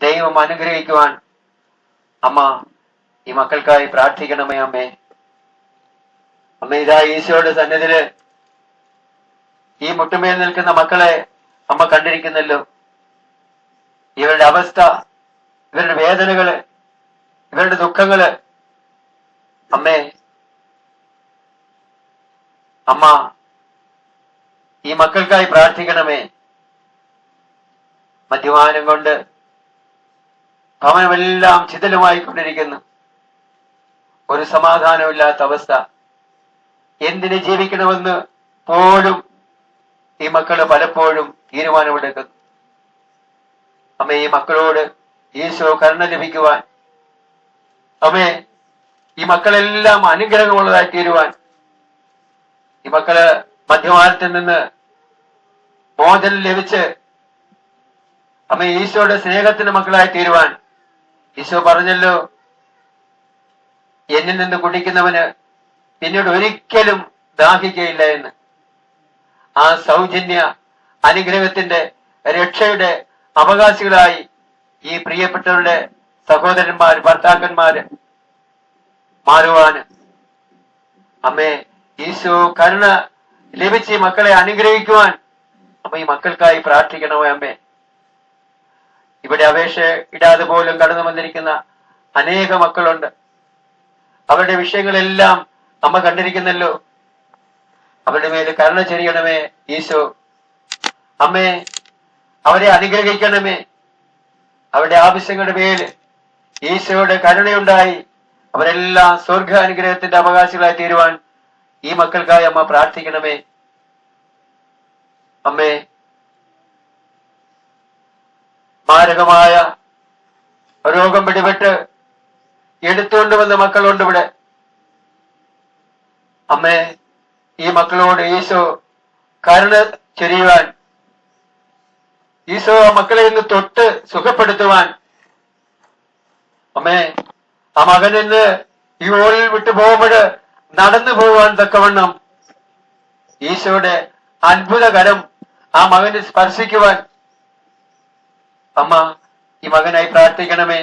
ദൈവം അനുഗ്രഹിക്കുവാൻ അമ്മ ഈ മക്കൾക്കായി പ്രാർത്ഥിക്കണമേ അമ്മേ. അമ്മ ഇതാ ഈശോയുടെ സന്നിധിയില് ഈ മുട്ടുമേൽ നിൽക്കുന്ന മക്കളെ അമ്മ കണ്ടിരിക്കുന്നല്ലോ. ഇവരുടെ അവസ്ഥ, ഇവരുടെ വേദനകള്, ഇവരുടെ ദുഃഖങ്ങള് അമ്മേ, അമ്മ ഈ മക്കൾക്കായി പ്രാർത്ഥിക്കണമേ. മദ്യപാനം കൊണ്ട് ഭവനമെല്ലാം ചിതലുമായിക്കൊണ്ടിരിക്കുന്നു. ഒരു സമാധാനമില്ലാത്ത അവസ്ഥ. എന്തിന് ജീവിക്കണമെന്ന് പോലും ഈ മക്കള് പലപ്പോഴും തീരുമാനമെടുക്കുന്നു. അമ്മേ, ഈ മക്കളോട് ഈശോ കരുണ ലഭിക്കുവാൻ, അമ്മേ ഈ മക്കളെല്ലാം അനുഗ്രഹമുള്ളതായി തീരുവാൻ, ഈ മക്കള് മദ്യപാനത്തിൽ നിന്ന് മോചനം ലഭിച്ച് അമ്മ ഈശോയുടെ സ്നേഹത്തിന് മക്കളായി തീരുവാൻ ഈശോ പറഞ്ഞല്ലോ, എന്നിൽ നിന്ന് കുടിക്കുന്നവന് പിന്നീട് ഒരിക്കലും ദാഹിക്കയില്ല എന്ന്. ആ സൗജന്യ അനുഗ്രഹത്തിന്റെ രക്ഷയുടെ അവകാശികളായി ഈ പ്രിയപ്പെട്ടവരുടെ സഹോദരന്മാര്, ഭർത്താക്കന്മാര് മാറുവാന് അമ്മേ ഈശോ കരുണ ലഭിച്ച് ഈ മക്കളെ അനുഗ്രഹിക്കുവാൻ അമ്മ ഈ മക്കൾക്കായി പ്രാർത്ഥിക്കണമേ അമ്മേ. ഇവിടെ അപേക്ഷ ഇടാതെ പോലും കടന്നു വന്നിരിക്കുന്ന അനേക മക്കളുണ്ട്. അവരുടെ വിഷയങ്ങളെല്ലാം അമ്മ കണ്ടിരിക്കുന്നല്ലോ. അവരുടെ മേൽ കരുണ ചൊരിയണമേ ഈശോ. അമ്മേ, അവരെ അനുഗ്രഹിക്കണമേ. അവരുടെ ആവശ്യങ്ങളുടെ മേൽ ഈശോയുടെ കരുണയുണ്ടായി അവരെല്ലാം സ്വർഗ അനുഗ്രഹത്തിന്റെ അവകാശികളായി തീരുവാൻ ഈ മക്കൾക്കായി അമ്മ പ്രാർത്ഥിക്കണമേ. അമ്മേ, മാരകമായ രോഗം പിടിപെട്ട് എടുത്തുകൊണ്ടുവന്ന മക്കളുണ്ട് ഇവിടെ. അമ്മേ, ഈ മക്കളോട് ഈശോ കരുണ ചൊരിയുവാൻ, ഈശോ ആ മക്കളെ ഇന്ന് തൊട്ട് സുഖപ്പെടുത്തുവാൻ, അമ്മേ ആ മകൻ ഇന്ന് ഈ ഓളിൽ വിട്ടു പോകുമ്പോൾ നടന്നു പോകാൻ തക്കവണ്ണം ഈശോയുടെ അത്ഭുതകരം ആ മകന് സ്പർശിക്കുവാൻ അമ്മ ഈ മകനായി പ്രാർത്ഥിക്കണമേ.